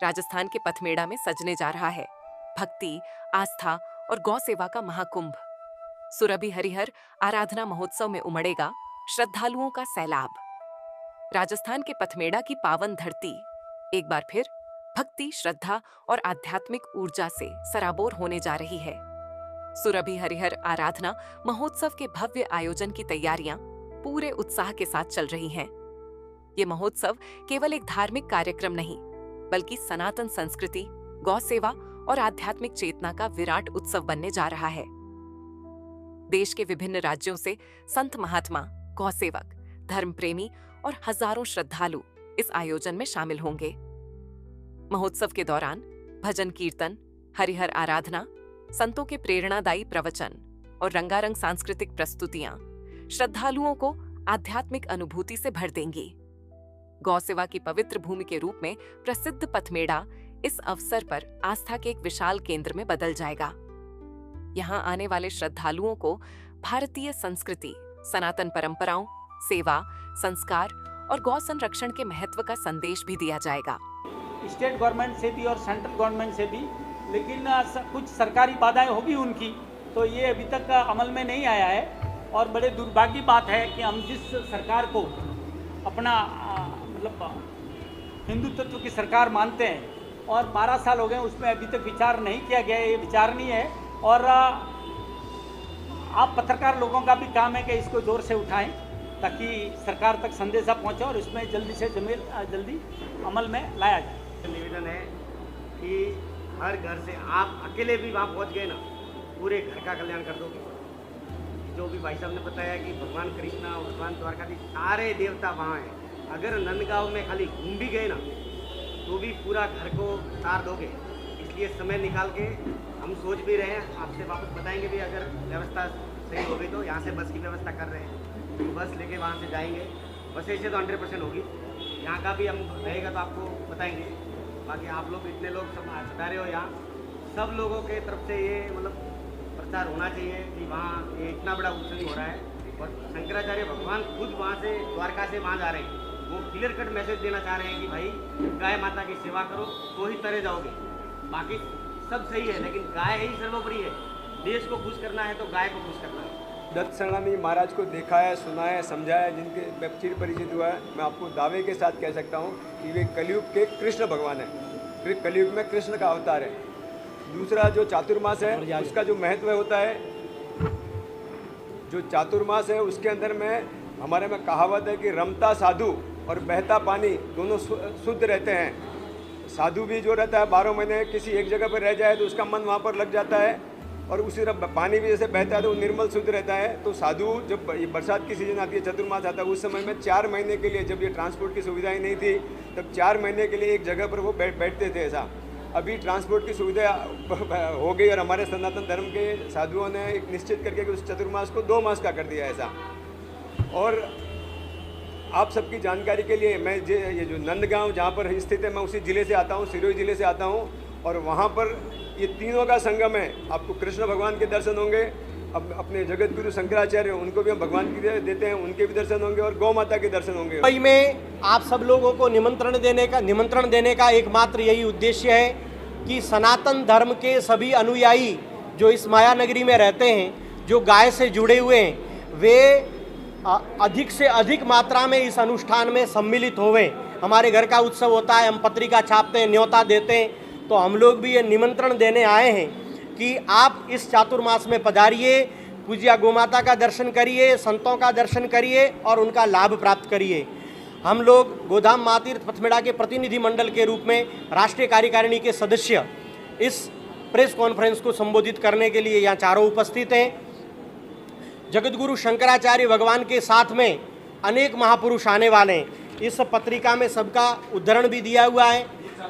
राजस्थान के पथमेड़ा में सजने जा रहा है भक्ति, आस्था और गौ सेवा का महाकुंभ। सुरभि हरिहर आराधना महोत्सव में उमड़ेगा श्रद्धालुओं का सैलाब। राजस्थान के पथमेड़ा की पावन धरती एक बार फिर भक्ति, श्रद्धा और आध्यात्मिक ऊर्जा से सराबोर होने जा रही है। सुरभि हरिहर आराधना महोत्सव के भव्य आयोजन की तैयारियां पूरे उत्साह के साथ चल रही हैं। ये महोत्सव केवल एक धार्मिक कार्यक्रम नहीं, बल्कि सनातन संस्कृति, गौ सेवा और आध्यात्मिक चेतना का विराट उत्सव बनने जा रहा है। देश के विभिन्न राज्यों से संत महात्मा, गौ सेवक, धर्म प्रेमी और हजारों श्रद्धालु इस आयोजन में शामिल होंगे। महोत्सव के दौरान भजन कीर्तन, हरिहर आराधना, संतों के प्रेरणादायी प्रवचन और रंगारंग सांस्कृतिक प्रस्तुतियां श्रद्धालुओं को आध्यात्मिक अनुभूति से भर देंगी। गौ सेवा की पवित्र भूमि के रूप में प्रसिद्ध पथमेड़ा इस अवसर पर आस्था के एक विशाल केंद्र में बदल जाएगा। यहाँ आने वाले श्रद्धालुओं को भारतीय संस्कृति, सनातन परंपराओं, सेवा, संस्कार और गौ संरक्षण के महत्व का संदेश भी दिया जाएगा। स्टेट गवर्नमेंट से भी और सेंट्रल गवर्नमेंट से भी, लेकिन कुछ सरकारी बाधाएं होगी उनकी, तो ये अभी तक अमल में नहीं आया है। और बड़े दुर्भाग्य की बात है कि हम जिस सरकार को अपना मतलब हिंदुत्व की सरकार मानते हैं और 12 साल हो गए, उसमें अभी तक विचार नहीं किया गया। ये विचार नहीं है और आप पत्रकार लोगों का भी काम है कि इसको जोर से उठाएं ताकि सरकार तक संदेशा पहुंचे और इसमें जल्दी से जल्दी अमल में लाया जाए। निवेदन है कि हर घर से आप अकेले भी वहाँ पहुँच गए ना, पूरे घर का कल्याण कर दोगे। जो भी भाई साहब ने बताया कि भगवान कृष्ण और भगवान द्वारकाधीश सारे देवता वहाँ हैं। अगर नंदगांव में खाली घूम भी गए ना तो भी पूरा घर को तार दोगे। इसलिए समय निकाल के हम सोच भी रहे हैं, आपसे वापस बताएंगे भी, अगर व्यवस्था सही हो गई तो यहाँ से बस की व्यवस्था कर रहे हैं, तो बस लेके वहाँ से जाएंगे। बस ऐसे तो 100% होगी, यहाँ का भी हम रहेगा तो आपको बताएंगे। बाकी आप लोग इतने लोग सब बता रहे हो, यहाँ सब लोगों के तरफ से ये मतलब प्रचार होना चाहिए कि वहाँ ये इतना बड़ा उत्सव हो रहा है और शंकराचार्य भगवान खुद वहाँ से द्वारका से वहाँ जा रहे हैं। वो क्लियर कट मैसेज देना चाह रहे हैं कि भाई गाय माता की सेवा करो तो ही तरे जाओगे। बाकी सब सही है, लेकिन गाय ही सर्वोपरि है। देश को खुश करना है तो गाय को खुश करना है। दत्त संगामी महाराज को देखा है, सुना है, समझा है, जिनके चिर परिचित हुआ है। मैं आपको दावे के साथ कह सकता हूँ कि वे कलयुग के कृष्ण भगवान है। फिर कलयुग में कृष्ण का अवतार है। दूसरा जो चातुर्मास है उसका जो महत्व होता है, जो चातुर्मास है उसके अंदर में हमारे में कहावत है कि रमता साधु और बहता पानी दोनों शुद्ध रहते हैं। साधु भी जो रहता है 12 महीने किसी एक जगह पर रह जाए तो उसका मन वहाँ पर लग जाता है, और उसी तरह पानी भी जैसे बहता है तो वो निर्मल शुद्ध रहता है। तो साधु जब ये बरसात की सीजन आती है, चतुर्मास आता है, उस समय में 4 महीने के लिए, जब ये ट्रांसपोर्ट की सुविधाएं नहीं थी, तब 4 महीने के लिए एक जगह पर वो बैठते थे। ऐसा अभी ट्रांसपोर्ट की सुविधा हो गई और हमारे सनातन धर्म के साधुओं ने एक निश्चित करके उस चतुर्मास को 2 मास का कर दिया ऐसा। और आप सबकी जानकारी के लिए मैं ये जो नंदगांव जहाँ पर स्थित है, मैं उसी ज़िले से आता हूँ, सिरोही ज़िले से आता हूँ, और वहाँ पर ये तीनों का संगम है। आपको कृष्ण भगवान के दर्शन होंगे, अब अपने जगत गुरु शंकराचार्य उनको भी हम भगवान की देते हैं, उनके भी दर्शन होंगे, और गौ माता के दर्शन होंगे। मुंबई में आप सब लोगों को निमंत्रण देने का एकमात्र यही उद्देश्य है कि सनातन धर्म के सभी अनुयायी जो इस माया नगरी में रहते हैं, जो गाय से जुड़े हुए हैं, वे अधिक से अधिक मात्रा में इस अनुष्ठान में सम्मिलित होवे। हमारे घर का उत्सव होता है, हम पत्रिका छापते हैं, न्योता देते हैं, तो हम लोग भी ये निमंत्रण देने आए हैं कि आप इस चातुर्मास में पधारिए, पूज्या गोमाता का दर्शन करिए, संतों का दर्शन करिए और उनका लाभ प्राप्त करिए। हम लोग गोधाम महातीर्थ पथमेड़ा के प्रतिनिधि मंडल के रूप में राष्ट्रीय कार्यकारिणी के सदस्य इस प्रेस कॉन्फ्रेंस को संबोधित करने के लिए यहाँ चारों उपस्थित हैं। जगतगुरु शंकराचार्य भगवान के साथ में अनेक महापुरुष आने वाले हैं। इस पत्रिका में सबका उद्धरण भी दिया हुआ है।